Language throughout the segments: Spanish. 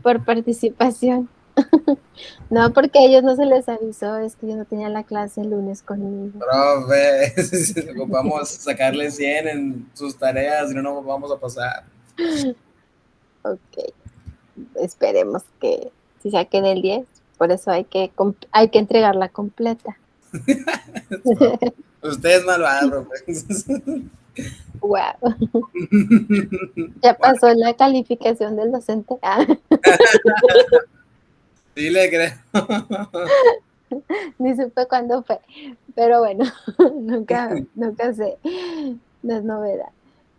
por participación. No, porque a ellos no se les avisó, es que yo no tenía la clase el lunes conmigo. Profe, ocupamos sacarle 100 en sus tareas y no nos vamos a pasar. Ok, esperemos que si saquen el 10, por eso hay que entregarla completa. Usted es malvado, profe. Wow, ya pasó la calificación del docente. Ah, Sí le creo. ni supe cuándo fue, pero bueno, nunca sé, no es novedad.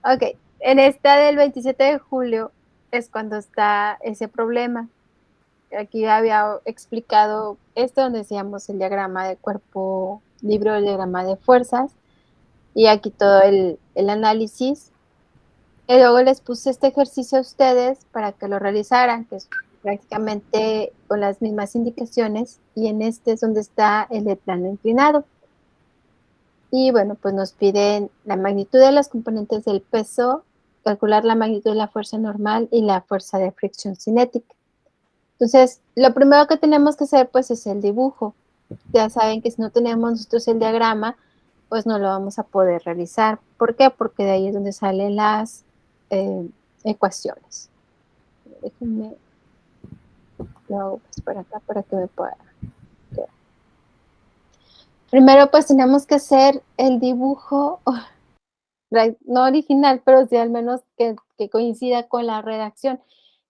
Ok, en esta del 27 de julio es cuando está ese problema. Aquí había explicado esto donde decíamos el diagrama de cuerpo libre, el diagrama de fuerzas, y aquí todo el análisis. Y luego les puse este ejercicio a ustedes para que lo realizaran, que es prácticamente con las mismas indicaciones, y en este es donde está el de plano inclinado. Y bueno, pues nos piden la magnitud de los componentes del peso, calcular la magnitud de la fuerza normal y la fuerza de fricción cinética. Entonces, lo primero que tenemos que hacer pues es el dibujo. Ya saben que si no tenemos nosotros el diagrama, pues no lo vamos a poder realizar. ¿Por qué? Porque de ahí es donde salen las eh, ecuaciones. Déjenme, lo hago pues por acá para que me pueda quedar. Primero pues tenemos que hacer el dibujo, no original, pero sí al menos que coincida con la redacción.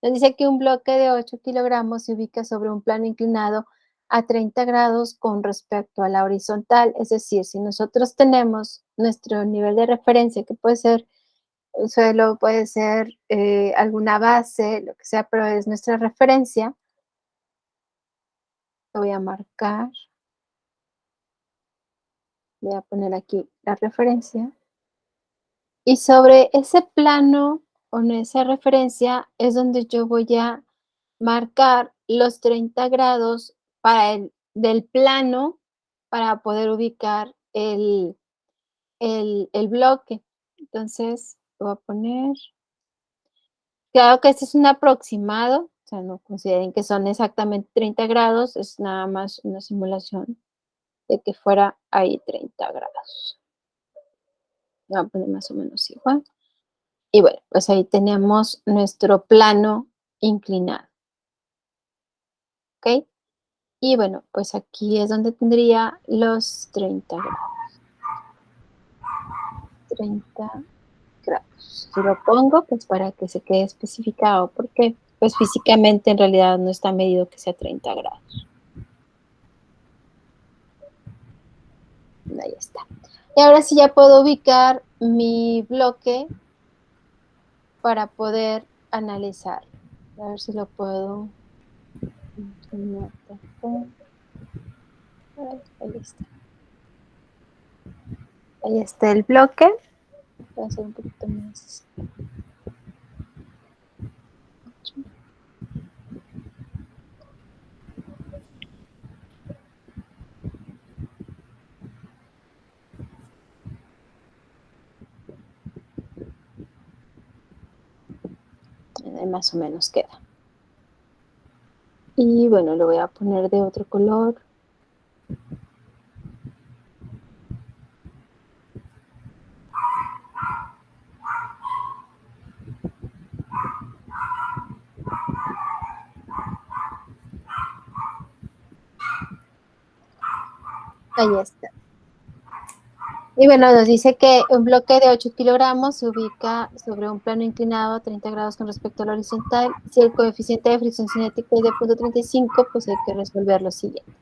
Nos dice que un bloque de 8 kilogramos se ubica sobre un plano inclinado a 30 grados con respecto a la horizontal. Es decir, si nosotros tenemos nuestro nivel de referencia, que puede ser un suelo, puede ser alguna base, lo que sea, pero es nuestra referencia, lo voy a marcar, voy a poner aquí la referencia. Y sobre ese plano o en esa referencia es donde yo voy a marcar los 30 grados del plano para poder ubicar el bloque. Entonces, voy a poner, claro que este es un aproximado, o sea, no consideren que son exactamente 30 grados, es nada más una simulación de que fuera ahí 30 grados. Voy a poner más o menos igual. Y bueno, pues ahí tenemos nuestro plano inclinado, ¿ok? Y bueno, pues aquí es donde tendría los 30 grados. 30 grados. Si lo pongo, pues para que se quede especificado, porque pues físicamente en realidad no está medido que sea 30 grados. Ahí está. Y ahora sí ya puedo ubicar mi bloque para poder analizar. A ver si lo puedo enseñar. Ahí está. Ahí está el bloque. Voy a hacer un poquito más. Más o menos queda. Y bueno, lo voy a poner de otro color. Ahí está. Y bueno, nos dice que un bloque de 8 kilogramos se ubica sobre un plano inclinado a 30 grados con respecto a la horizontal. Si el coeficiente de fricción cinética es de 0.35, pues hay que resolver lo siguiente.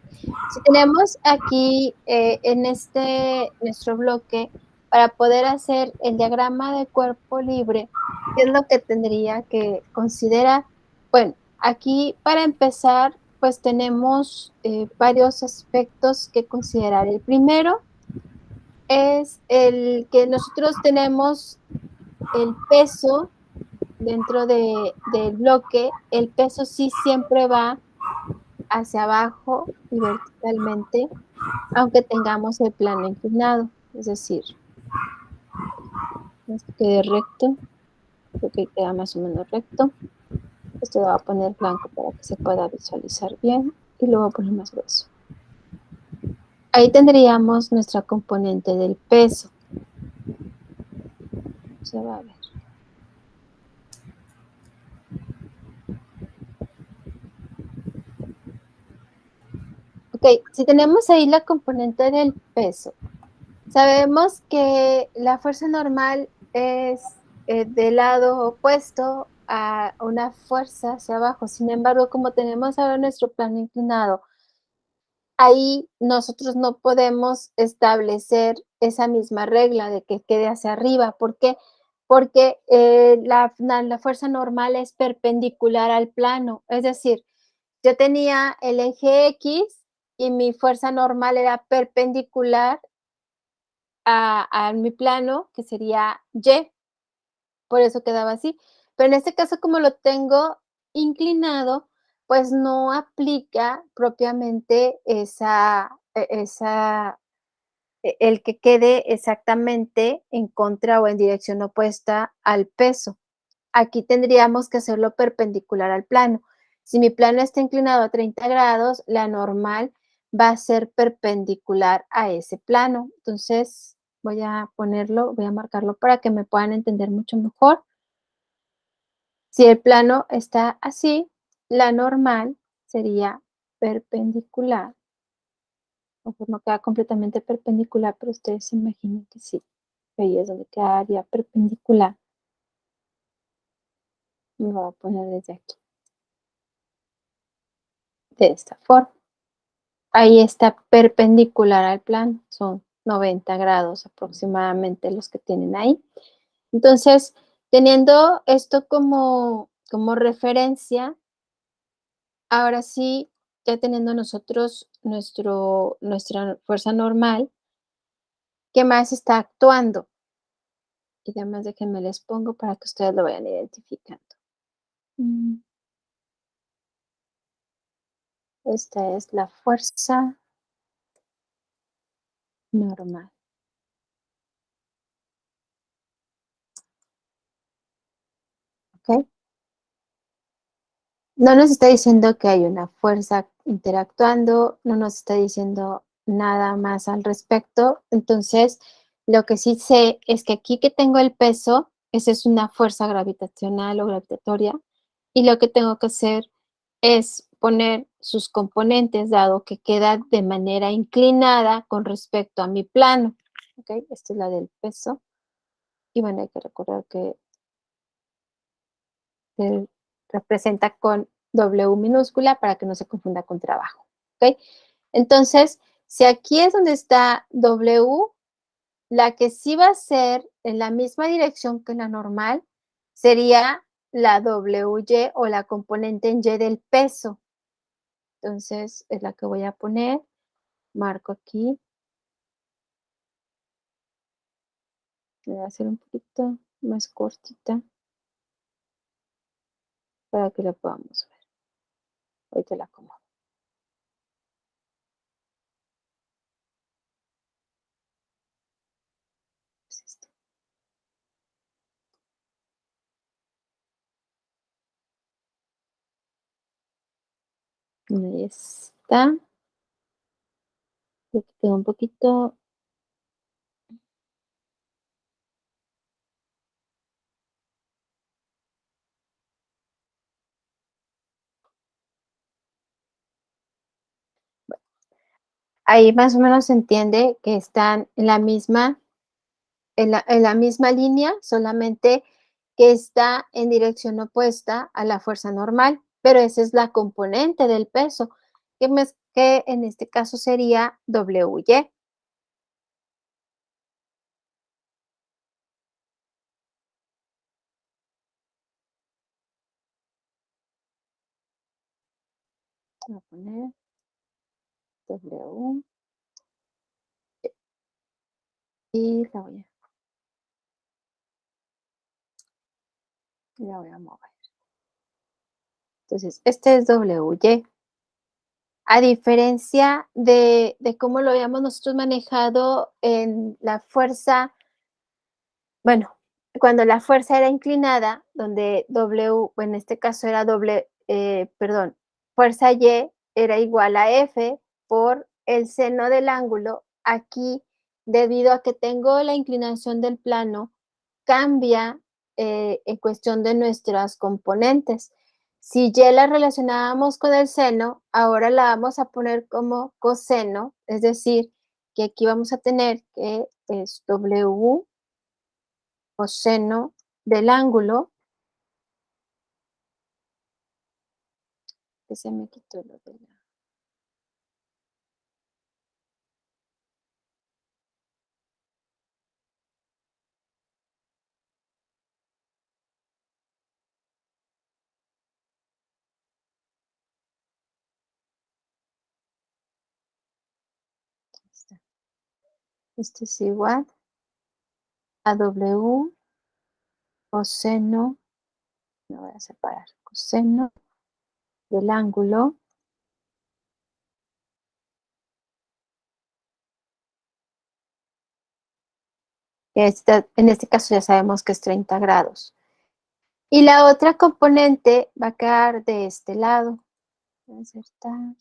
Si tenemos aquí en nuestro bloque, para poder hacer el diagrama de cuerpo libre, ¿qué es lo que tendría que considerar? Bueno, aquí para empezar, pues tenemos varios aspectos que considerar. El primero es el que nosotros tenemos el peso dentro del bloque. El peso sí siempre va hacia abajo y verticalmente, aunque tengamos el plano inclinado. Es decir, que quede recto, creo que queda más o menos recto. Esto lo voy a poner blanco para que se pueda visualizar bien y lo voy a poner más grueso. Ahí tendríamos nuestra componente del peso. Se va a ver. Ok, si tenemos ahí la componente del peso, sabemos que la fuerza normal es del lado opuesto a una fuerza hacia abajo. Sin embargo, como tenemos ahora nuestro plano inclinado, ahí nosotros no podemos establecer esa misma regla de que quede hacia arriba. ¿Por qué? Porque la fuerza normal es perpendicular al plano. Es decir, yo tenía el eje X y mi fuerza normal era perpendicular a mi plano, que sería Y, por eso quedaba así. Pero en este caso, como lo tengo inclinado, pues no aplica propiamente el que quede exactamente en contra o en dirección opuesta al peso. Aquí tendríamos que hacerlo perpendicular al plano. Si mi plano está inclinado a 30 grados, la normal va a ser perpendicular a ese plano. Entonces, voy a ponerlo, voy a marcarlo para que me puedan entender mucho mejor. Si el plano está así, la normal sería perpendicular. Mejor no queda completamente perpendicular, pero ustedes se imaginan que sí. Ahí es donde quedaría perpendicular. Me voy a poner desde aquí. De esta forma. Ahí está perpendicular al plano. Son 90 grados aproximadamente los que tienen ahí. Entonces, teniendo esto como referencia, ahora sí, ya teniendo nosotros nuestra fuerza normal, ¿qué más está actuando? Y además déjenme les pongo para que ustedes lo vayan identificando. Mm, Esta es la fuerza normal. ¿Ok? No nos está diciendo que hay una fuerza interactuando, no nos está diciendo nada más al respecto. Entonces, lo que sí sé es que aquí que tengo el peso, esa es una fuerza gravitacional o gravitatoria, y lo que tengo que hacer es poner sus componentes, dado que queda de manera inclinada con respecto a mi plano. ¿Ok? Esta es la del peso. Y bueno, hay que recordar que se representa con W minúscula para que no se confunda con trabajo. ¿Ok? Entonces, si aquí es donde está W, la que sí va a ser en la misma dirección que la normal sería la WY o la componente en Y del peso. Entonces, es la que voy a poner. Marco aquí. Voy a hacer un poquito más cortita para que la podamos ver. Ahorita la acomodo. Es esto. Ahí está. Aquí tengo un poquito. Ahí más o menos se entiende que están en la misma línea, solamente que está en dirección opuesta a la fuerza normal, pero esa es la componente del peso, que en este caso sería WY. Voy a poner W y la voy a mover. Entonces, este es WY. A diferencia de cómo lo habíamos nosotros manejado en la fuerza, bueno, cuando la fuerza era inclinada, donde W, en este caso era perdón, fuerza Y era igual a F por el seno del ángulo. Aquí, debido a que tengo la inclinación del plano, cambia en cuestión de nuestras componentes. Si Y la relacionábamos con el seno, ahora la vamos a poner como coseno, es decir, que aquí vamos a tener que es W coseno del ángulo, que se me quitó lo de la... Esto es igual a W coseno, me voy a separar, coseno del ángulo, que en este caso ya sabemos que es 30 grados. Y la otra componente va a quedar de este lado. Voy a insertar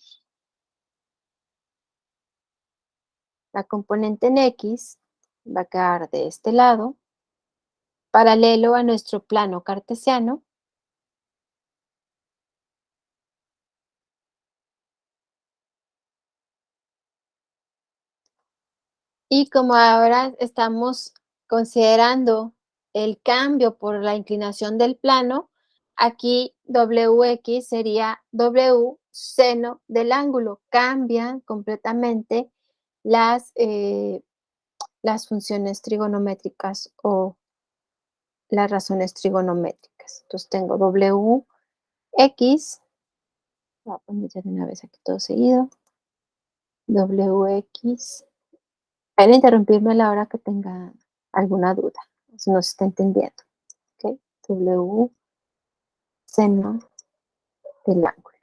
la componente en X, va a quedar de este lado, paralelo a nuestro plano cartesiano. Y como ahora estamos considerando el cambio por la inclinación del plano, aquí WX sería W seno del ángulo. Cambian completamente las funciones trigonométricas o las razones trigonométricas. Entonces tengo WX, voy a poner ya de una vez aquí todo seguido, WX. Pueden interrumpirme a la hora que tenga alguna duda, si no se está entendiendo. ¿Ok? W seno del ángulo.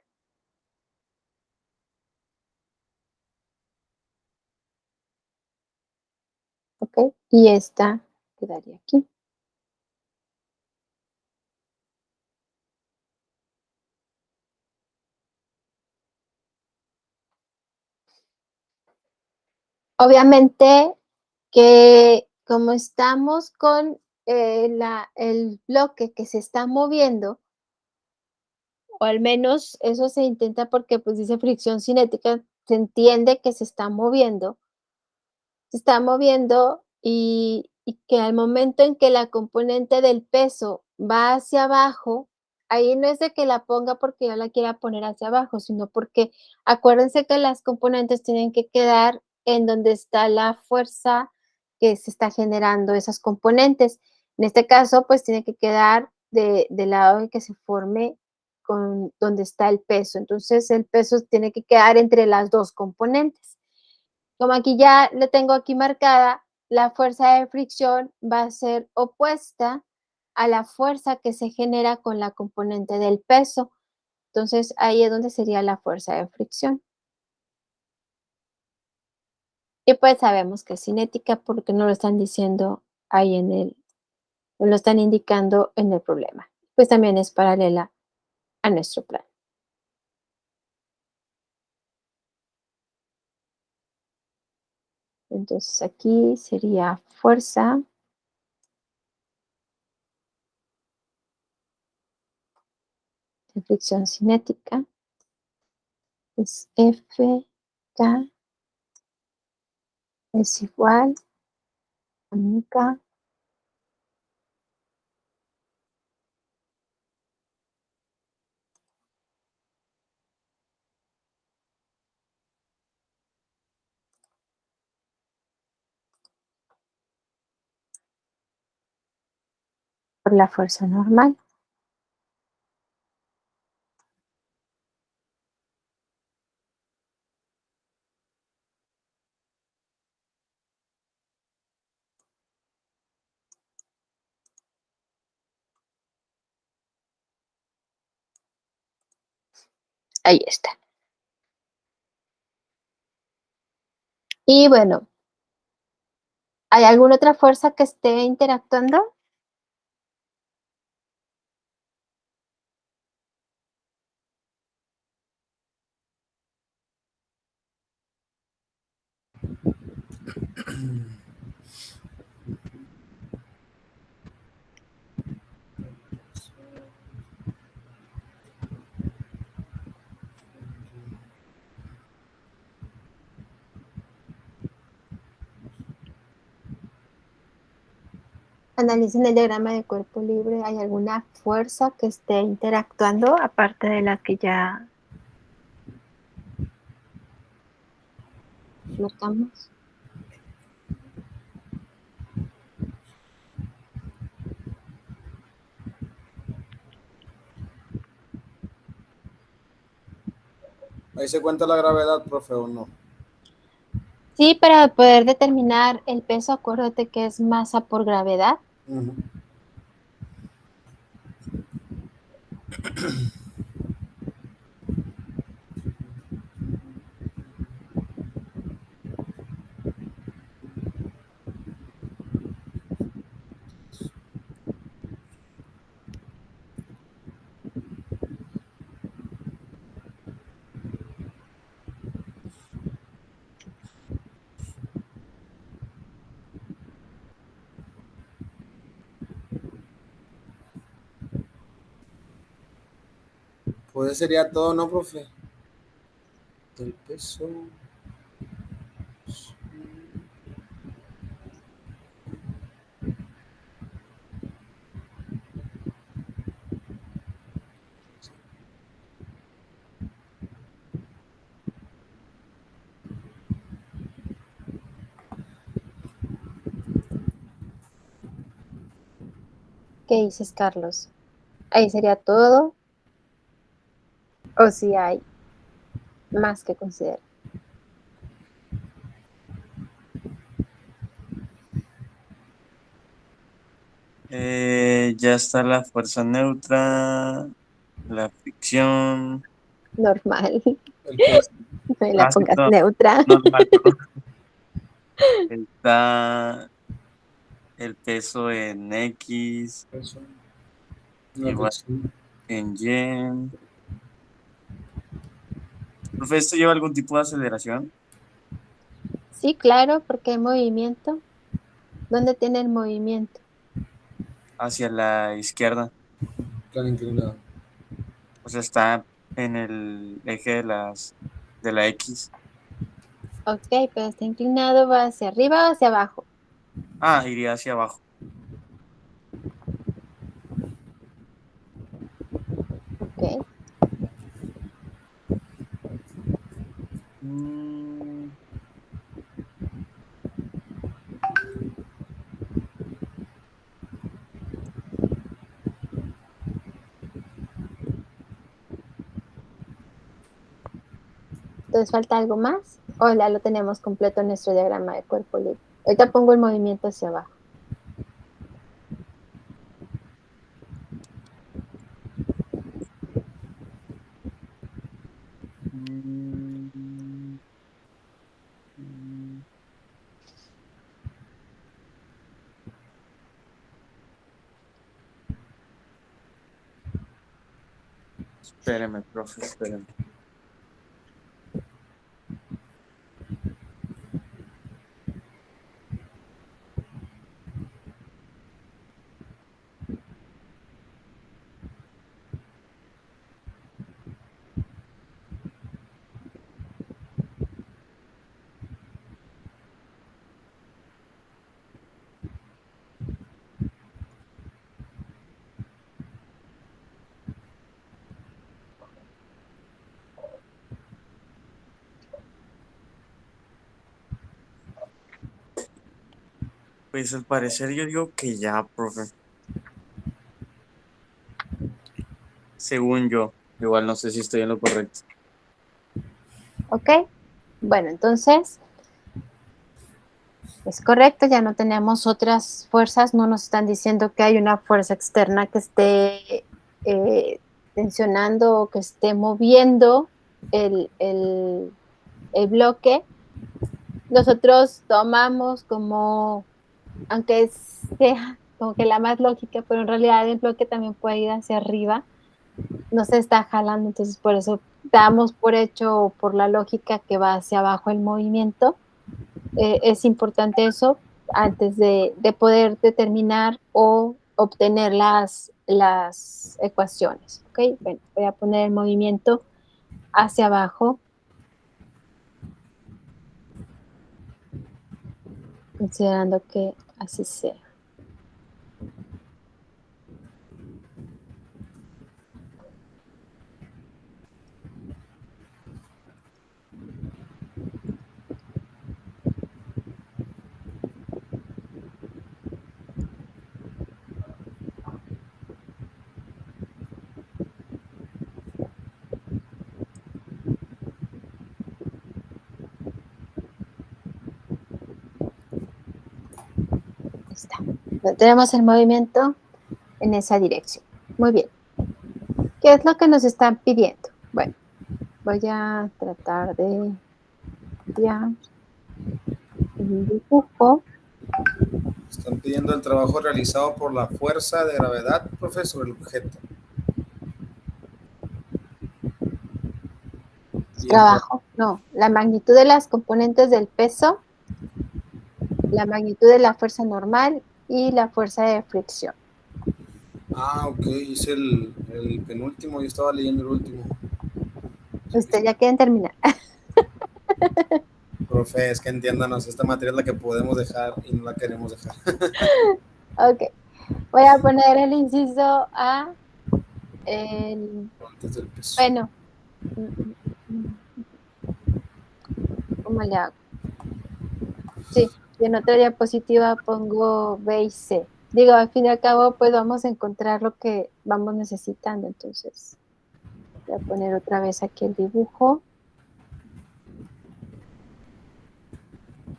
¿Ok? Y esta quedaría aquí. Obviamente que como estamos con el bloque que se está moviendo, o al menos eso se intenta porque pues dice fricción cinética, se entiende que se está moviendo y que al momento en que la componente del peso va hacia abajo, ahí no es de que la ponga porque yo la quiera poner hacia abajo, sino porque acuérdense que las componentes tienen que quedar en donde está la fuerza que se está generando esas componentes. En este caso, pues tiene que quedar del lado en que se forme con donde está el peso. Entonces, el peso tiene que quedar entre las dos componentes. Como aquí ya le tengo aquí marcada, la fuerza de fricción va a ser opuesta a la fuerza que se genera con la componente del peso. Entonces, ahí es donde sería la fuerza de fricción. Y pues sabemos que es cinética porque no lo están diciendo ahí no lo están indicando en el problema. Pues también es paralela a nuestro plano. Entonces aquí sería fuerza de fricción cinética, es F, K, es igual a K por la fuerza normal. Ahí está. Y bueno, ¿hay alguna otra fuerza que esté interactuando? Analicen el diagrama de cuerpo libre. ¿Hay alguna fuerza que esté interactuando aparte de la que ya notamos? Ahí se cuenta la gravedad, profe, ¿o no? Sí, para poder determinar el peso, acuérdate que es masa por gravedad. Ujú. Pues sería todo, ¿no, profe? El peso. ¿Qué dices, Carlos? ¿Ahí sería todo? ¿O si hay más que considerar? Ya está la fuerza neutra, la fricción. Normal. El peso. No la Sí, pongas no, neutra. normal, perdón. Está el peso en X, Peso. La igual fricción. en Y. Profe, ¿esto lleva algún tipo de aceleración Sí, claro, porque hay movimiento. ¿Dónde tiene el movimiento? hacia la izquierda? Plan inclinado. O sea, está en el eje de la X. Ok, pero está inclinado, va hacia arriba o hacia abajo. Ah, iría hacia abajo. Ok. Mm, Entonces, ¿falta algo más? O ya lo tenemos completo en nuestro diagrama de cuerpo libre. Ahorita pongo el movimiento hacia abajo. mm, mm. Espéreme, profe, espéreme. Pues al parecer yo digo que ya, profe. Según yo. Igual no sé si estoy en lo correcto. Ok. Bueno, entonces es correcto, ya no tenemos otras fuerzas, no nos están diciendo que hay una fuerza externa que esté tensionando o que esté moviendo el bloque. Nosotros tomamos como, aunque sea como que la más lógica, pero en realidad el bloque también puede ir hacia arriba, no se está jalando, entonces por eso damos por hecho, por la lógica, que va hacia abajo el movimiento. es importante eso antes de poder determinar o obtener las ecuaciones. ¿Ok? Bueno, voy a poner el movimiento hacia abajo, considerando que así sea. Está. Tenemos el movimiento en esa dirección. Muy bien. ¿Qué es lo que nos están pidiendo? Bueno, voy a tratar de copiar el dibujo. Están pidiendo el trabajo realizado por la fuerza de gravedad, profe, sobre el objeto. Trabajo, no, la magnitud de las componentes del peso, la magnitud de la fuerza normal y la fuerza de fricción. Ah, ok, es el penúltimo, yo estaba leyendo el último. Usted ya quieren terminar. Profe, es que entiéndanos, esta materia es la que podemos dejar y no la queremos dejar. Ok, voy a poner el inciso A, el, Antes del peso. bueno, ¿cómo le hago? Sí, y en otra diapositiva pongo B y C. Digo, al fin y al cabo, pues vamos a encontrar lo que vamos necesitando. Entonces, voy a poner otra vez aquí el dibujo.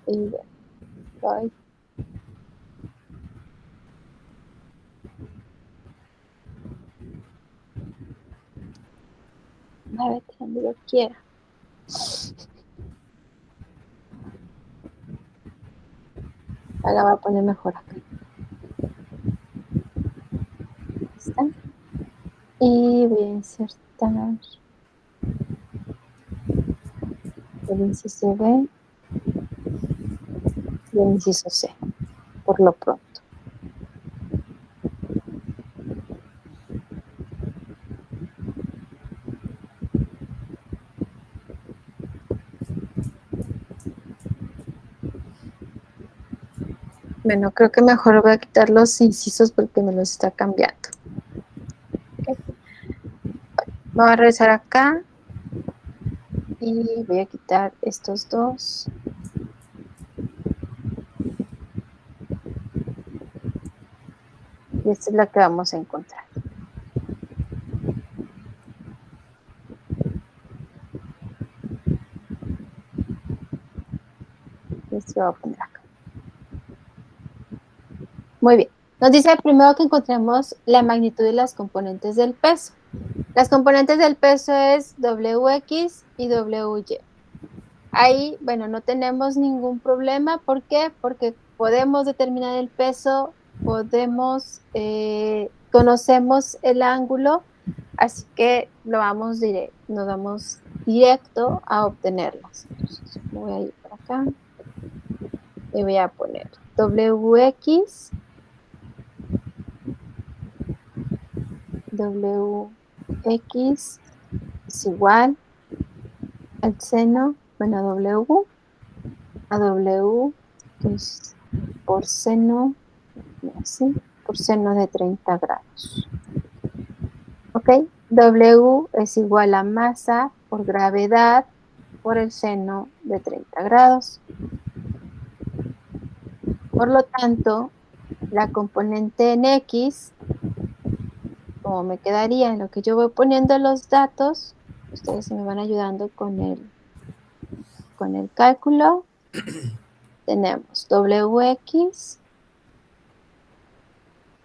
Y bueno, voy. A ver, donde yo quiera. Ahora voy a poner mejor acá. ¿Está? Y voy a insertar el inciso B y el inciso C, por lo pronto. Bueno, creo que mejor voy a quitar los incisos porque me los está cambiando. Okay. Voy a regresar acá y voy a quitar estos dos. Y esta es la que vamos a encontrar. Y esto lo voy a poner acá. Muy bien. Nos dice primero que encontremos la magnitud de las componentes del peso. Las componentes del peso es WX y WY. Ahí, bueno, no tenemos ningún problema. ¿Por qué? Porque podemos determinar el peso, conocemos el ángulo, así que nos vamos directo a obtenerlas. Entonces, voy a ir para acá y voy a poner WX es igual al seno, bueno, a W, que es por seno, así, por seno de 30 grados. ¿Ok? W es igual a masa por gravedad por el seno de 30 grados. Por lo tanto, la componente en X, como me quedaría en lo que yo voy poniendo los datos, ustedes se me van ayudando con el cálculo. Tenemos WX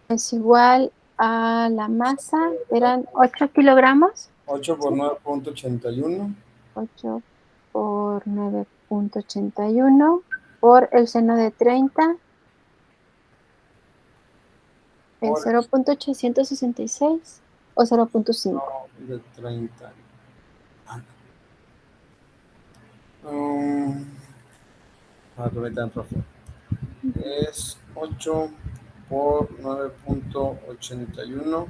es igual a la masa, eran 8 kilogramos. 8 por 9.81. 8 por 9.81 por el seno de 30 en 0.866 o 0.5. No, de 30. permítanme, profe. Es 8 por 9.81.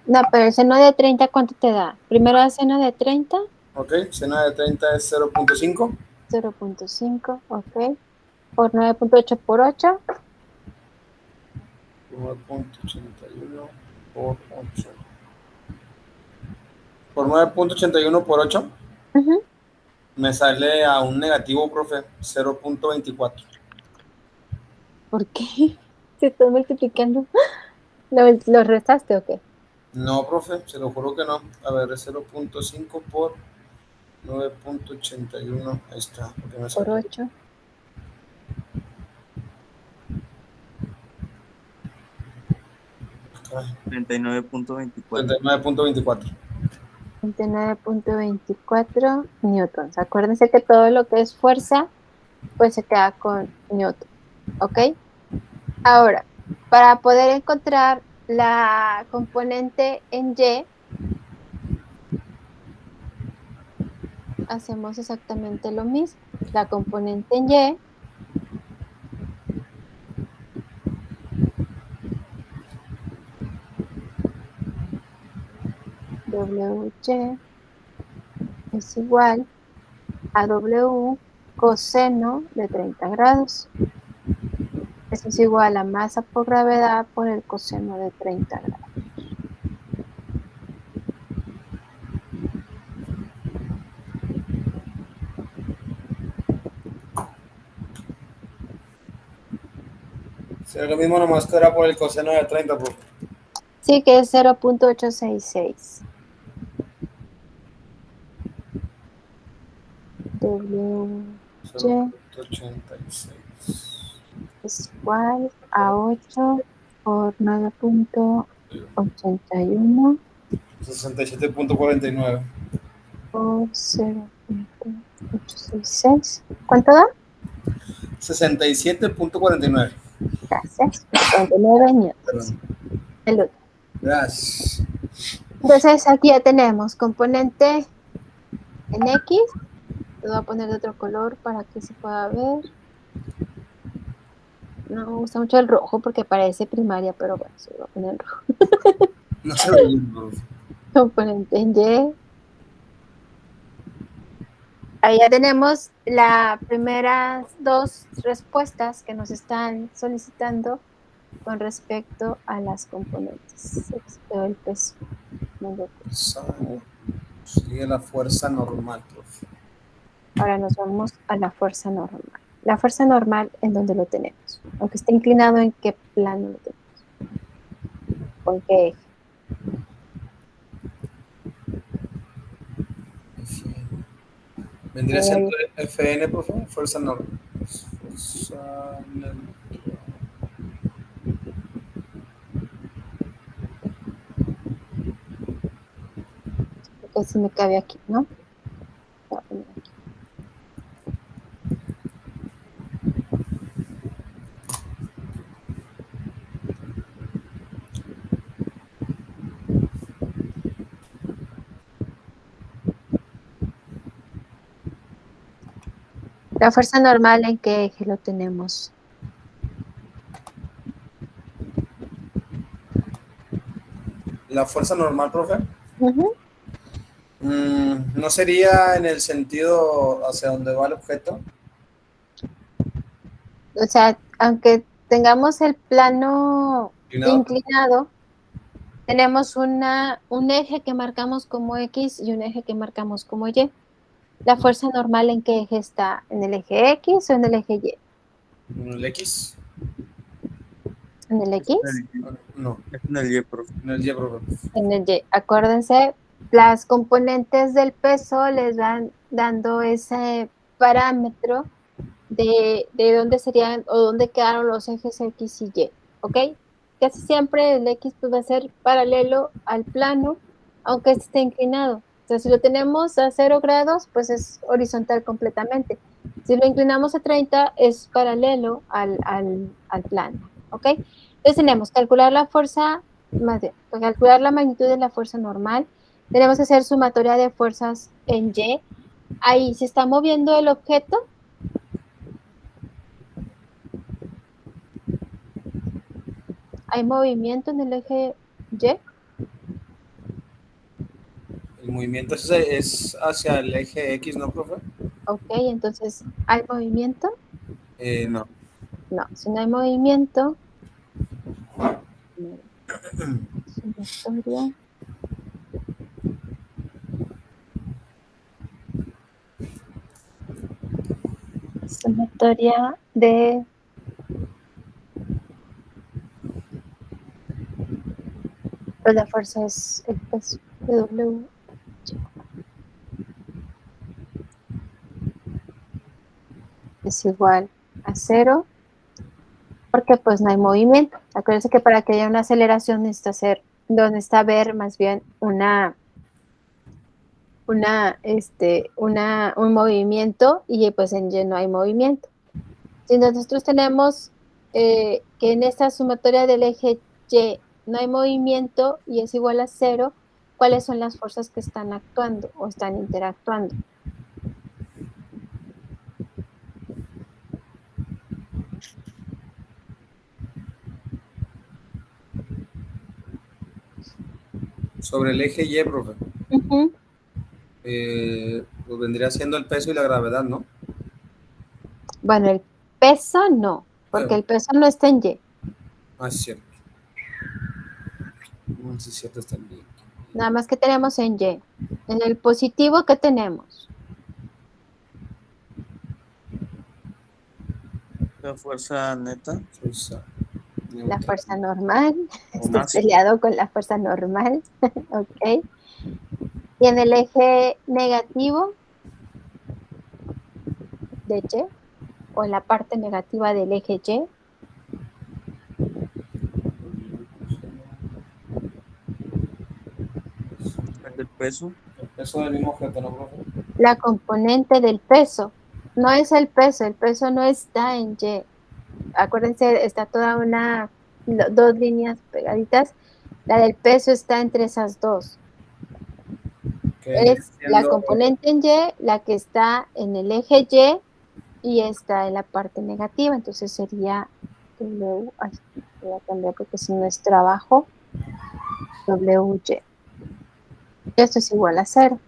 No, pero el seno de 30, ¿cuánto te da? Primero el seno de 30, Ok, seno de 30 es 0.5. 0.5, ok. Por 9.8 por 8. 9.81 por 8. Por 9.81 por 8 Ujú. me sale a un negativo, profe, 0.24. ¿Por qué? ¿Se estás multiplicando? ¿Lo restaste o qué? No, profe, se lo juro que no. A ver, es 0.5 por 9.81. Ahí está, porque me Por sale. 8. Ay, 39.24. 39.24. 29.24 newtons. Acuérdense que todo lo que es fuerza, pues se queda con newton. ¿Ok? Ahora, para poder encontrar la componente en Y, hacemos exactamente lo mismo. La componente en Y, WY, es igual a W coseno de 30 grados. Eso es igual a masa por gravedad por el coseno de 30 grados. Será lo mismo, nomás que era por el coseno de 30, profe. Sí, que es 0.866. WY 0.86. es igual a 8 por 9.81 67.49. por 0.866. ¿Cuánto da? 67.49. Gracias. 49 newtons. Perdón. El otro. Gracias. Entonces aquí ya tenemos componente en X. Lo voy a poner de otro color para que se pueda ver. No me gusta mucho el rojo porque parece primaria, pero bueno, se lo voy a poner en rojo. No se ve bien, profe. Componente en Y. Ahí ya tenemos las primeras dos respuestas que nos están solicitando con respecto a las componentes. El peso. Sigue la fuerza normal, profe. Ahora nos vamos a la fuerza normal. La fuerza normal, ¿en dónde lo tenemos? Aunque esté inclinado, ¿en qué plano lo tenemos? ¿Con qué eje? Vendría siendo FN, profe. Fuerza normal. Fuerza normal. Porque si me cabe aquí, ¿no? Voy a poner aquí. La fuerza normal, ¿en qué eje lo tenemos? La fuerza normal, profe. Ujú. ¿No sería en el sentido hacia donde va el objeto? O sea, aunque tengamos el plano Inclinado. inclinado, tenemos un eje que marcamos como X y un eje que marcamos como Y. ¿La fuerza normal en qué eje está? ¿En el eje X o en el eje Y? ¿El X? ¿En el Es en X? el Y, No, es en el Y, profe. en el Y, profe. En el Y. Acuérdense, las componentes del peso les van dando ese parámetro de dónde serían o dónde quedaron los ejes X y Y, ¿ok? Casi siempre el X pues, va a ser paralelo al plano, aunque este esté inclinado. O sea, si lo tenemos a 0 grados, pues es horizontal completamente. Si lo inclinamos a 30, es paralelo al plano, ¿ok? Entonces tenemos que calcular la fuerza, más bien, para calcular la magnitud de la fuerza normal, tenemos que hacer sumatoria de fuerzas en Y. Ahí se está moviendo el objeto. ¿Hay movimiento en el eje Y? El movimiento es hacia el eje X, ¿no, profe? Ok, entonces, ¿hay movimiento? No. No, si no hay movimiento, sumatoria de pues la fuerza es el peso de W es igual a 0 porque pues no hay movimiento. Acuérdense que para que haya una aceleración necesita haber más bien un movimiento y pues en Y no hay movimiento. Si nosotros tenemos que en esta sumatoria del eje Y no hay movimiento y es igual a 0, ¿cuáles son las fuerzas que están actuando o están interactuando? Sobre el eje Y, profe. Uh-huh. Pues vendría siendo el peso y la gravedad, ¿no? Bueno, el peso no, porque el peso no está en Y. Es cierto. No, sí, es cierto, está en Y. Nada más que tenemos en Y. En el positivo, ¿qué tenemos? La fuerza neta. La fuerza normal. O Estás más. peleado con la fuerza normal. Ok. Y en el eje negativo de Y, o en la parte negativa del eje Y, El del peso. El peso del mismo objeto, ¿no, profe? la componente del peso. No es el peso no está en Y. Acuérdense, está dos líneas pegaditas. La del peso está entre esas dos. Es la componente en Y, la que está en el eje Y está en la parte negativa. Entonces sería W. Ay, voy a cambiar porque si no es trabajo. WY. Esto es igual a 0.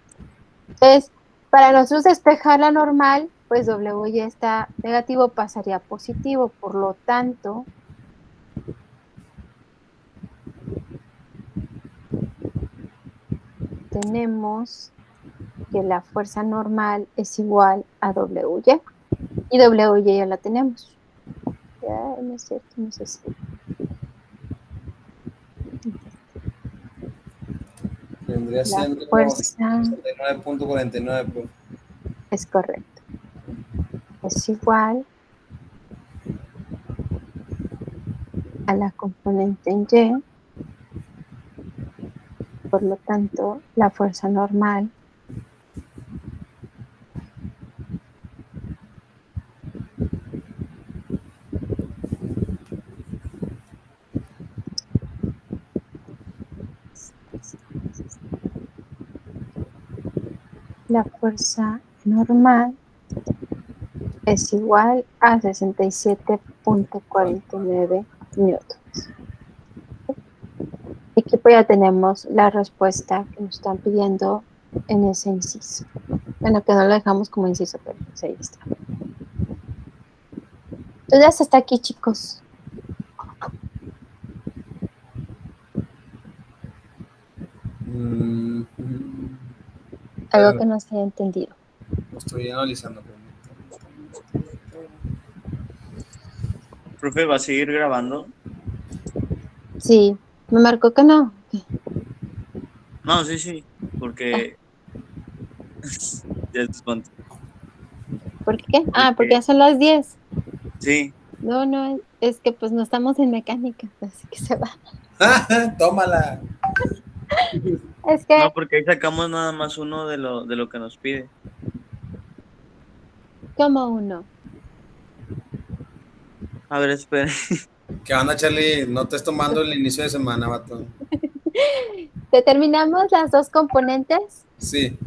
Entonces, para nosotros despejar la normal, pues WY está negativo, pasaría a positivo. Por lo tanto, tenemos que la fuerza normal es igual a WY. Y WY ya la tenemos. Ya, no es cierto, no sé si. Vendría siendo La fuerza 69.49, profe. es correcto. Es igual a la componente en Y. Por lo tanto, la fuerza normal es igual a 67.49 newtons. Y aquí pues ya tenemos la respuesta que nos están pidiendo en ese inciso. Bueno, que no lo dejamos como inciso, pero pues ahí está. Entonces hasta aquí, chicos. Algo que no se haya entendido. Lo estoy analizando. Profe, ¿va a seguir grabando? Sí, me marcó que no. No, sí, porque ya es cuánto. ¿Por qué? Porque ya son las 10. Sí. No, es que pues no estamos en mecánica, así que se va. Tómala. Es que, No, porque ahí sacamos nada más uno de lo que nos pide. como uno. A ver, espere. ¿Qué onda, Charlie? No te estés tomando el inicio de semana, vato. ¿Determinamos las dos componentes? Sí.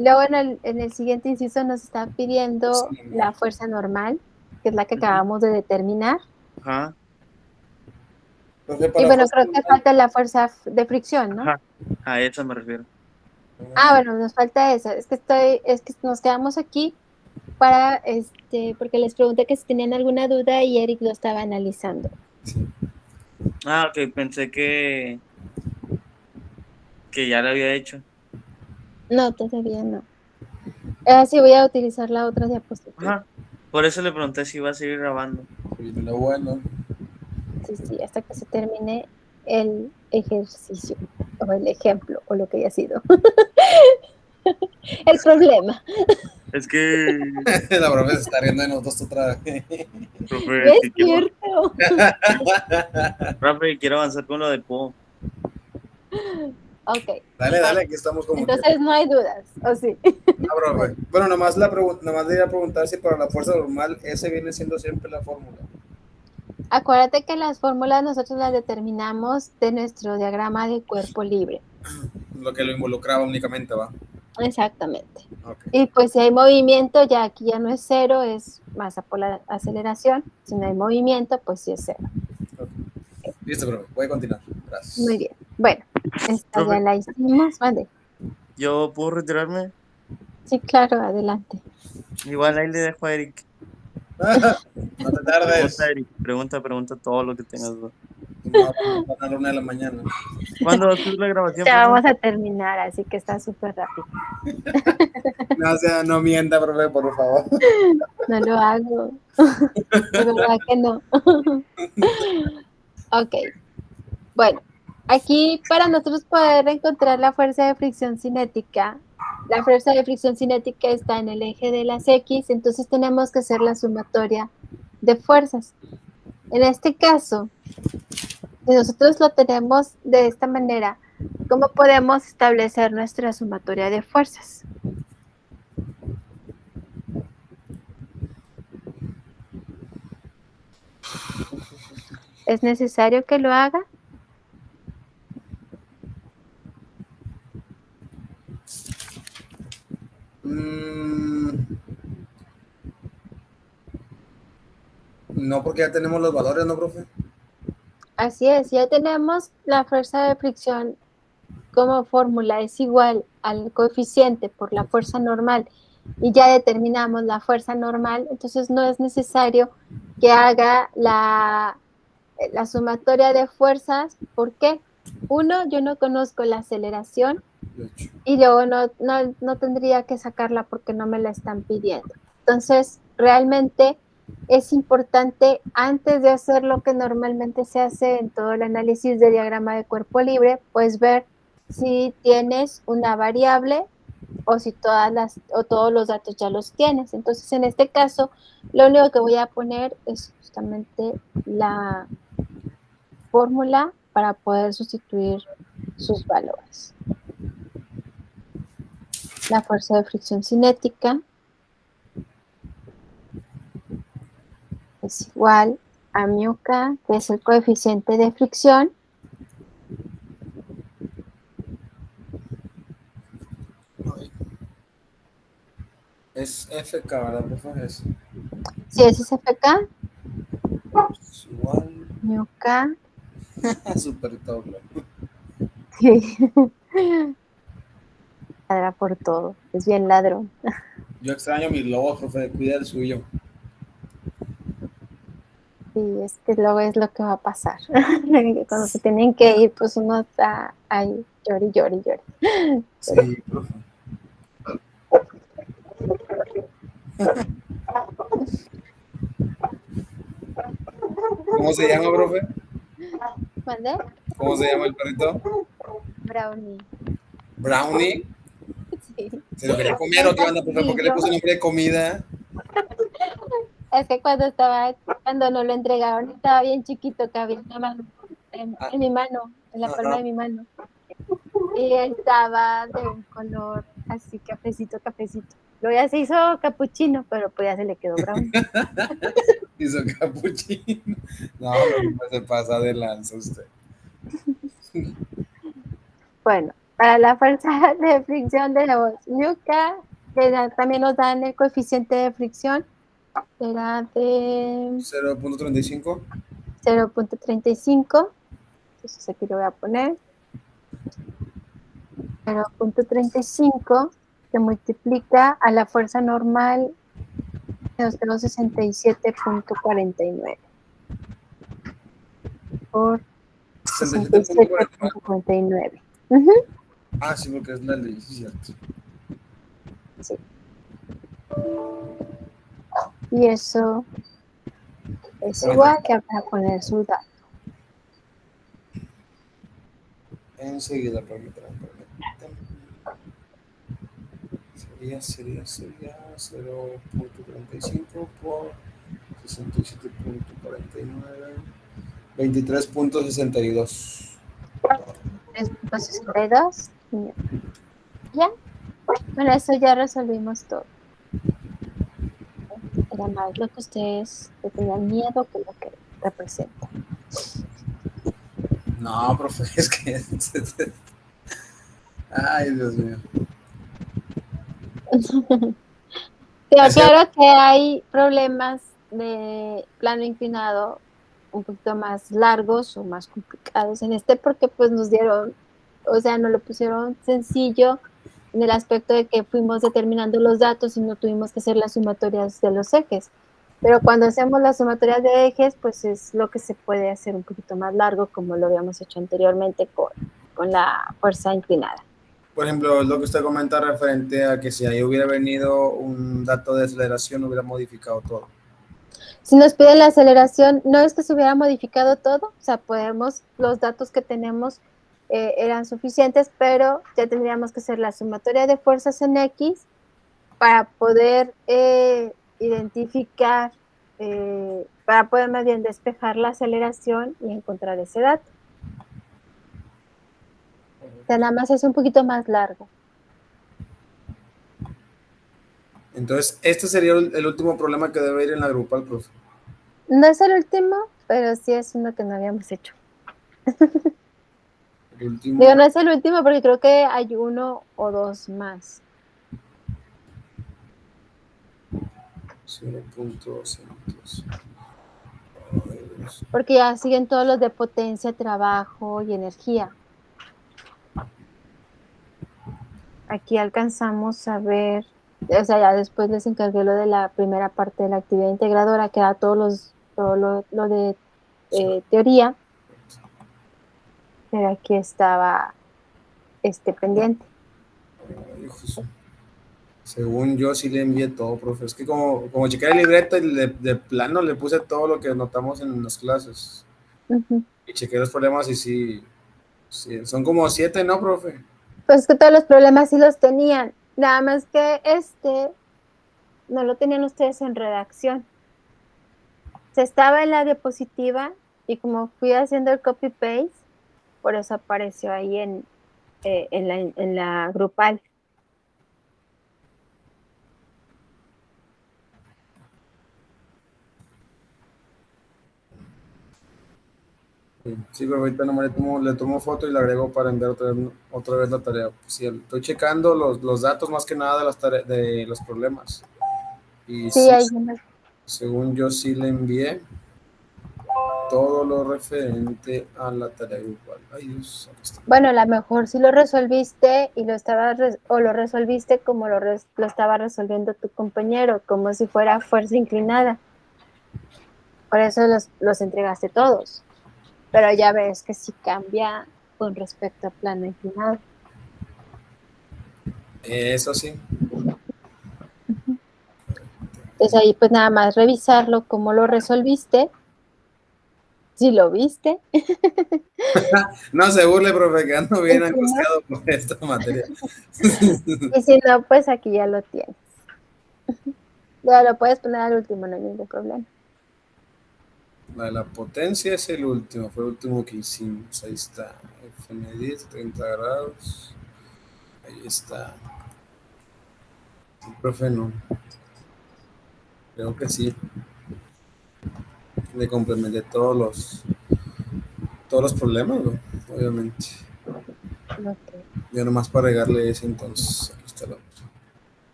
Luego en el siguiente inciso nos está pidiendo la fuerza normal, que es la que acabamos de determinar. Ajá. Profe, Y para bueno, fuerza creo que normal. falta la fuerza de fricción, ¿no? Ajá, a eso me refiero. Bueno, nos falta esa. Es que nos quedamos aquí para, porque les pregunté que si tenían alguna duda y Eric lo estaba analizando. Ok, pensé que ya lo había hecho. No, todavía no. Sí, voy a utilizar la otra diapositiva. Ajá, por eso le pregunté si iba a seguir grabando. Viene lo bueno. Sí, sí, hasta que se termine el ejercicio o el ejemplo o lo que haya sido. El problema. Es que, La profe se está riendo de nosotros otra vez. profe, No es cierto. profe, quiero avanzar con lo de Po. Ok. Dale, Bueno, aquí estamos como que. entonces no hay dudas, ¿o sí? No, profe. Bueno, nomás le iba a preguntar si para la fuerza normal ese viene siendo siempre la fórmula. Acuérdate que las fórmulas nosotros las determinamos de nuestro diagrama de cuerpo libre. Lo que lo involucraba únicamente, ¿va? Exactamente. Ok. Y pues si hay movimiento, ya aquí ya no es cero, es masa por la aceleración. Si no hay movimiento, pues sí es cero. Okay. Listo, profe. Voy a continuar. Gracias. Muy bien. Bueno, esta ya Profe, la hicimos. Vale. ¿yo puedo retirarme? Sí, claro, adelante. Igual ahí le dejo a Eric. No te tardes. Pregunta, Eric. Pregunta todo lo que tengas duda. Van a la 1 de la mañana. ¿Cuándo va a ser la grabación, Ya profe? vamos a terminar, así que está súper rápido. No, o sea, no mienta, profe, por favor. No lo hago. De verdad que no. Ok. Bueno, aquí para nosotros poder encontrar la fuerza de fricción cinética, la fuerza de fricción cinética está en el eje de las X, entonces tenemos que hacer la sumatoria de fuerzas. En este caso, si nosotros lo tenemos de esta manera, ¿cómo podemos establecer nuestra sumatoria de fuerzas? ¿Es necesario que lo haga? No, porque ya tenemos los valores, ¿no, profe? Así es, ya tenemos la fuerza de fricción como fórmula, es igual al coeficiente por la fuerza normal y ya determinamos la fuerza normal, entonces no es necesario que haga la sumatoria de fuerzas. ¿Por qué? Uno, yo no conozco la aceleración y luego no tendría que sacarla porque no me la están pidiendo. Entonces, realmente es importante, antes de hacer lo que normalmente se hace en todo el análisis de diagrama de cuerpo libre, pues ver si tienes una variable o si todos los datos ya los tienes. Entonces, en este caso, lo único que voy a poner es justamente la fórmula para poder sustituir sus valores. La fuerza de fricción cinética es igual a μk, que es el coeficiente de fricción, Es FK, ¿verdad, profe? si ese es Fk, Es igual. μk, Super doble. sí. Ladra por todo, es bien ladrón. Yo extraño mis lobos, profe. Cuida el suyo. Sí, es que luego es lo que va a pasar. Cuando se tienen que ir, pues uno está ahí, llori, llori, llori. Sí, profe. ¿Cómo se llama, profe? ¿Mande? ¿Cómo se llama el perrito? Brownie. Brownie. Sí. ¿Se lo quería comer o qué onda, profe? ¿Por qué le puse nombre de comida? Es que cuando nos lo entregaron, estaba bien chiquito, cabía en mi mano, en la palma de mi mano. Y estaba de un color así, cafecito, cafecito. Luego ya se hizo capuchino, pero pues ya se le quedó brown. Hizo capuchino. No, no se pasa de lanza usted. Bueno, para la fuerza de fricción de la voz, Yuka, también nos dan el coeficiente de fricción, será de 0.35. 0.35. Entonces aquí lo voy a poner. 0.35 que multiplica a la fuerza normal de 0.67.49 por 67.49. Ah, sí, porque es la ley, sí, cierto. Sí. Y eso es igual que acá poner su dato. Enseguida, permítanme. Sería 0.35 por 67.49, 23.62. 3.62. Ya. Bueno, eso ya resolvimos todo. Era más lo que ustedes le tenían miedo que lo que representa. No, profe, es que... Ay, Dios mío. Pero claro que hay problemas de plano inclinado un poquito más largos o más complicados en este porque pues nos dieron, o sea, nos lo pusieron sencillo en el aspecto de que fuimos determinando los datos y no tuvimos que hacer las sumatorias de los ejes. Pero cuando hacemos las sumatorias de ejes, pues es lo que se puede hacer un poquito más largo, como lo habíamos hecho anteriormente con la fuerza inclinada. Por ejemplo, lo que usted comenta referente a que si ahí hubiera venido un dato de aceleración, hubiera modificado todo. Si nos pide la aceleración, no es que se hubiera modificado todo, o sea, los datos que tenemos eran suficientes, pero ya tendríamos que hacer la sumatoria de fuerzas en X para poder identificar, para poder más bien despejar la aceleración y encontrar ese dato. O sea, nada más es un poquito más largo. Entonces, este sería el último problema que debe ir en la grupal, profe. No es el último, pero sí es uno que no habíamos hecho. El último. Digo, no es el último porque creo que hay uno o dos más. 0.200. Porque ya siguen todos los de potencia, trabajo y energía. Aquí alcanzamos a ver, o sea, ya después les encargué lo de la primera parte de la actividad integradora, que era todo lo de teoría, pero aquí estaba pendiente. Ay, según yo sí le envié todo, profe. Es que como chequé el libreto y de plano le puse todo lo que anotamos en las clases. Y chequé los problemas y sí, son como 7, ¿no, profe? Pues que todos los problemas sí los tenían, nada más que no lo tenían ustedes en redacción. Se estaba en la diapositiva y como fui haciendo el copy-paste, por eso apareció ahí en la grupal. Sí, pero ahorita nomás le tomo foto y le agrego para enviar otra vez la tarea. Sí, estoy checando los datos más que nada de las de los problemas. Y Sí, sí, hay una. según yo sí le envié todo lo referente a la tarea grupal. Ay, Dios, aquí está. Bueno, a lo mejor si lo resolviste y lo resolviste como lo estaba resolviendo tu compañero, como si fuera fuerza inclinada. Por eso los entregaste todos. Pero ya ves que sí cambia con respecto a plano inclinado. Eso sí. Entonces ahí pues nada más revisarlo, cómo lo resolviste, si lo viste. No se burle, profe, que ando bien Y si no, angustiado por esta materia. y si no, pues aquí ya lo tienes. Ya lo puedes poner al último, no hay ningún problema. La de la potencia es el último, fue el último que hicimos. Ahí está. FN10, 30 grados. Ahí está. El profe no. Creo que sí. Le complementé todos los problemas, ¿no? Obviamente. Okay. Ya nomás para regarle ese entonces. Aquí está el otro.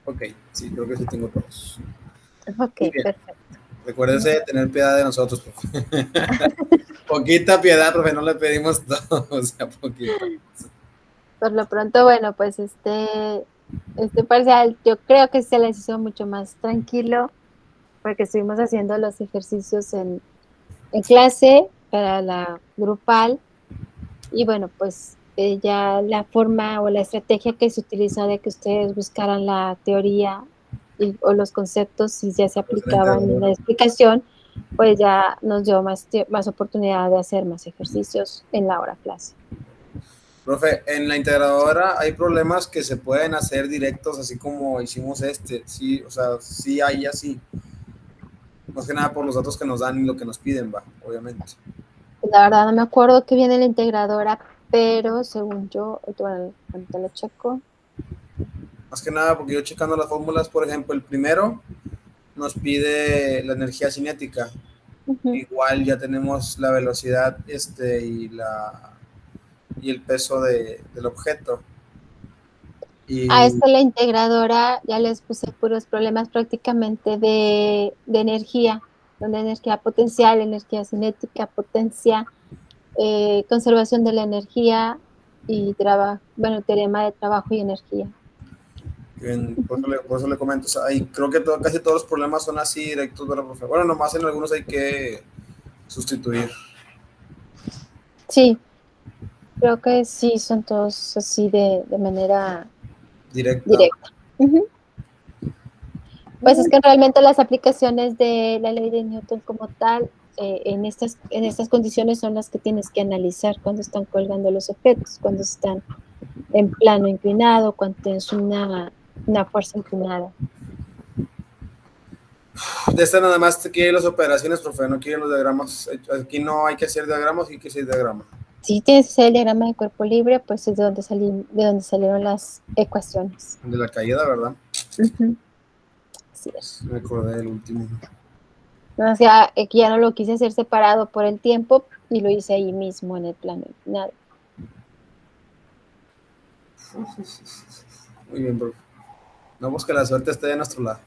Ok, sí, creo que sí tengo todos. Ok, Muy bien. perfecto. Recuérdense de tener piedad de nosotros, profe. Poquita piedad, profe, no le pedimos todo, o sea, poquita. Por lo pronto, bueno, pues este parcial yo creo que se les hizo mucho más tranquilo porque estuvimos haciendo los ejercicios en clase para la grupal y bueno, pues ya la forma o la estrategia que se utilizó de que ustedes buscaran la teoría o los conceptos si ya se aplicaban en la explicación, pues ya nos dio más oportunidad de hacer más ejercicios en la hora clase. Profe, en la integradora hay problemas que se pueden hacer directos, así como hicimos sí, o sea, sí hay así. Más que nada por los datos que nos dan y lo que nos piden, va, obviamente. La verdad no me acuerdo qué viene la integradora, pero según yo, bueno, ahorita lo checo. Más que nada porque yo checando las fórmulas, por ejemplo, el primero nos pide la energía cinética. Igual ya tenemos la velocidad y el peso del objeto. A esta la integradora ya les puse puros problemas prácticamente de energía, donde energía potencial, energía cinética, potencia, conservación de la energía y teorema de trabajo y energía. Por eso le comento, o sea, creo que casi todos los problemas son así directos, ¿verdad, profe? Bueno, nomás en algunos hay que sustituir. Sí, creo que sí, son todos así de manera directa. Pues es que realmente las aplicaciones de la ley de Newton como tal, en estas condiciones son las que tienes que analizar cuando están colgando los objetos, cuando están en plano inclinado, cuando tienes una fuerza inclinada. De esta nada más te quieren las operaciones, profe, no quieren los diagramas. Aquí no hay que hacer diagramas, hay que hacer diagramas. Si tienes que hacer el diagrama de cuerpo libre, pues es de donde salieron las ecuaciones. De la caída, ¿verdad? Así es. Me acordé del último. O sea, aquí ya no lo quise hacer separado por el tiempo y lo hice ahí mismo en el plano inclinado. Muy bien, profe. No, pues que la suerte esté de nuestro lado.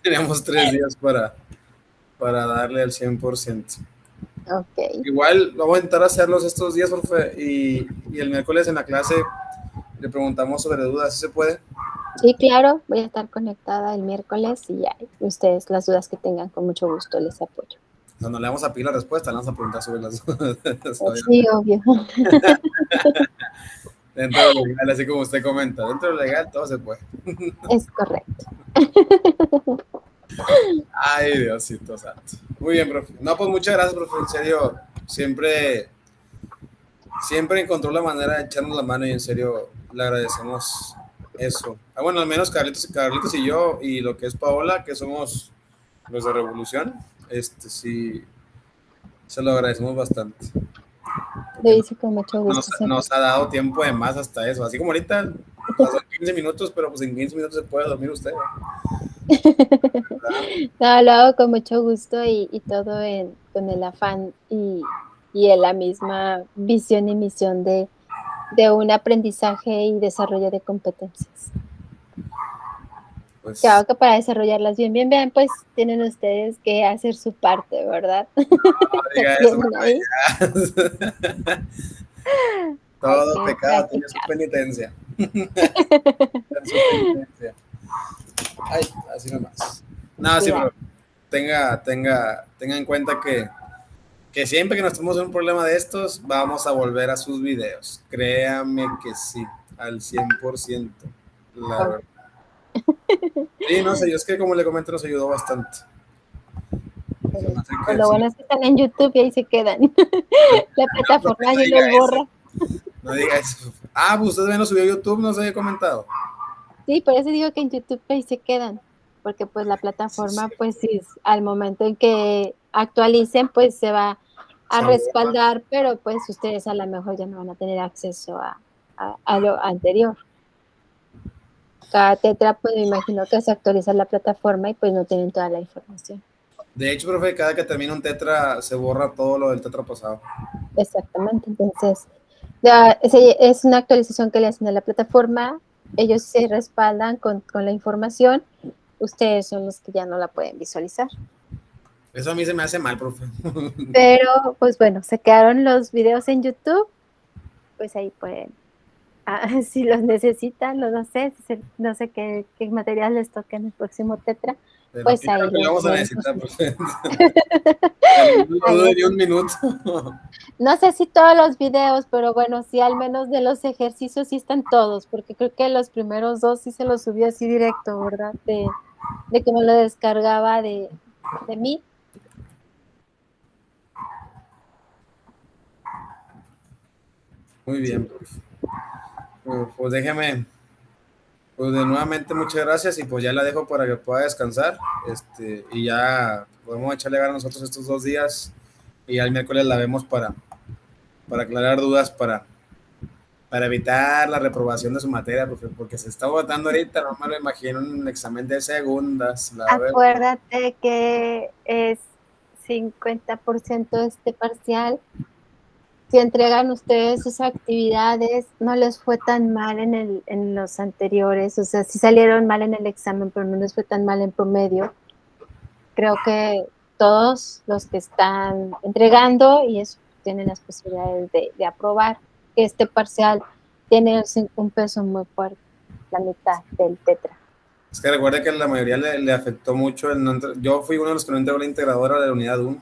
Tenemos 3 días para darle al 100%. Ok. Igual vamos a intentar hacerlos estos días, profe, y el miércoles en la clase le preguntamos sobre dudas, ¿sí se puede? Sí, claro, voy a estar conectada el miércoles y ya, ustedes las dudas que tengan, con mucho gusto les apoyo. O sea, no le vamos a pedir la respuesta, le vamos a preguntar sobre las dudas. Sí, obvio. Dentro de lo legal, así como usted comenta, dentro de lo legal todo se puede. Es correcto. Ay, Diosito santo. Muy bien, profe. No, pues muchas gracias, profe. En serio, siempre encontró la manera de echarnos la mano y en serio le agradecemos eso. Bueno, al menos Carlitos y yo y lo que es Paola, que somos los de Revolución, sí, se lo agradecemos bastante. Lo hice con mucho gusto. Nos ha dado tiempo de más hasta eso. Así como ahorita, son 15 minutos, pero pues en 15 minutos se puede dormir usted. No, lo hago con mucho gusto y todo con el afán y en la misma visión y misión de un aprendizaje y desarrollo de competencias. Pues, claro que para desarrollarlas bien, pues tienen ustedes que hacer su parte, ¿verdad? No diga eso, todo pecado tiene su penitencia. Ay, así nomás. No, sí, pero tenga en cuenta que siempre que nos tenemos un problema de estos, vamos a volver a sus videos. Créame que sí, al 100%, la verdad. Sí, no sé, yo es que como le comento nos ayudó bastante. Pues lo bueno es que están en YouTube y ahí se quedan. La plataforma no, los borra. No diga eso. Ah, pues usted no subió a YouTube, no se había comentado. Sí, por eso digo que en YouTube ahí se quedan. Porque pues la plataforma, pues sí, al momento en que actualicen, pues se va a respaldar, pero pues ustedes a lo mejor ya no van a tener acceso a lo anterior. Cada tetra, pues me imagino que se actualiza la plataforma y pues no tienen toda la información. De hecho, profe, cada que termina un tetra se borra todo lo del tetra pasado. Exactamente, entonces es una actualización que le hacen a la plataforma, ellos se respaldan con la información, ustedes son los que ya no la pueden visualizar. Eso a mí se me hace mal, profe. Pero, pues bueno, se quedaron los videos en YouTube, pues ahí pueden, si los necesitan, no sé, no sé qué material les toque en el próximo tetra, Pero pues ahí lo vamos a pueden necesitar, conseguir. profe. No Ahí dude ni está. un minuto. No sé si todos los videos, pero bueno, sí, al menos de los ejercicios sí están todos, porque creo que los primeros 2 sí se los subí así directo, ¿verdad? De que me lo descargaba de mí. Muy bien, profe. Pues déjeme, pues de nuevamente muchas gracias y pues ya la dejo para que pueda descansar. Y ya podemos echarle ganas nosotros estos 2 días y ya el miércoles la vemos para aclarar dudas, para evitar la reprobación de su materia, profe, porque se está votando ahorita, no me lo imagino en un examen de segundas, la verdad. Acuérdate que es 50% este parcial. Si entregan ustedes sus actividades, no les fue tan mal en los anteriores, o sea, sí salieron mal en el examen, pero no les fue tan mal en promedio. Creo que todos los que están entregando y eso tienen las posibilidades de aprobar. Este parcial tiene un peso muy fuerte, la mitad del tetra. Es que recuerde que la mayoría le afectó mucho. Yo fui uno de los que no entregó la integradora de la unidad 1.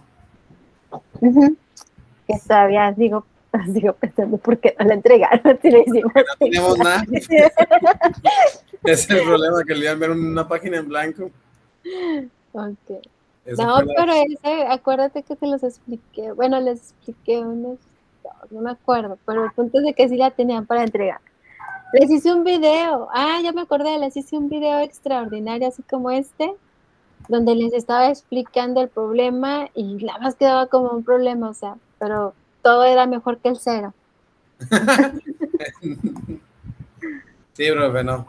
Que todavía sigo pensando por qué no la entregaron. Si le hicimos No tenemos nada. Ese es el problema, que le iban a ver una página en blanco. Okay. Eso No, fue pero acuérdate que se los expliqué. Bueno, les expliqué unos dos, no me acuerdo, pero el punto es de que sí la tenían para entregar. Les hice un video. Ya me acordé, les hice un video extraordinario, así como donde les estaba explicando el problema y nada más quedaba como un problema, o sea, pero todo era mejor que el 0. Sí, profe, no.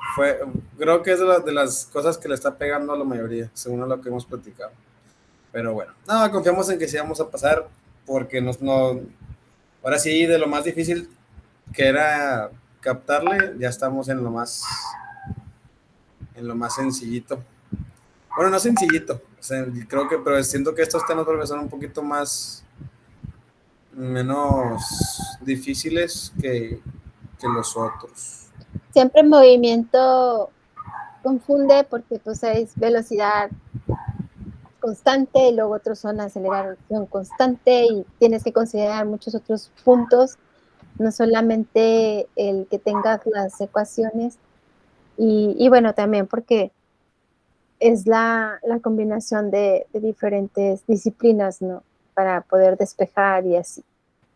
Creo que es de las cosas que le está pegando a la mayoría, según lo que hemos platicado. Pero bueno, no, confiamos en que sí vamos a pasar, porque ahora sí, de lo más difícil que era captarle, ya estamos en lo más sencillito. Bueno, no sencillito, o sea, creo que, pero siento que estos temas son un poquito menos difíciles que los otros. Siempre el movimiento confunde porque pues es velocidad constante y luego otros son aceleración constante y tienes que considerar muchos otros puntos, no solamente el que tengas las ecuaciones y bueno, también porque es la combinación de diferentes disciplinas, ¿no? Para poder despejar y así.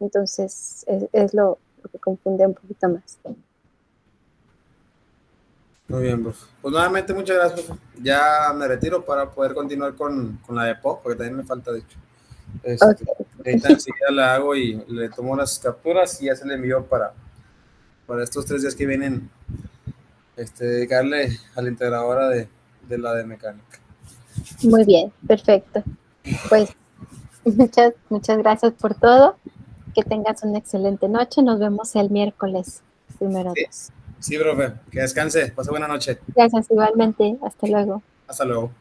Entonces, es lo que confunde un poquito más. Muy bien, profe. Pues nuevamente muchas gracias, profe. Ya me retiro para poder continuar con la de POC, porque también me falta, de hecho. Okay. Ahorita enseguida la hago y le tomo las capturas y ya se le envió para estos 3 días que vienen, dedicarle a la integradora de la de mecánica. Muy bien, perfecto. Pues muchas gracias por todo. Que tengas una excelente noche. Nos vemos el miércoles, primero Sí, Dios. sí, profe. Que descanse. Pase buena noche. Gracias igualmente. Hasta luego. Hasta luego.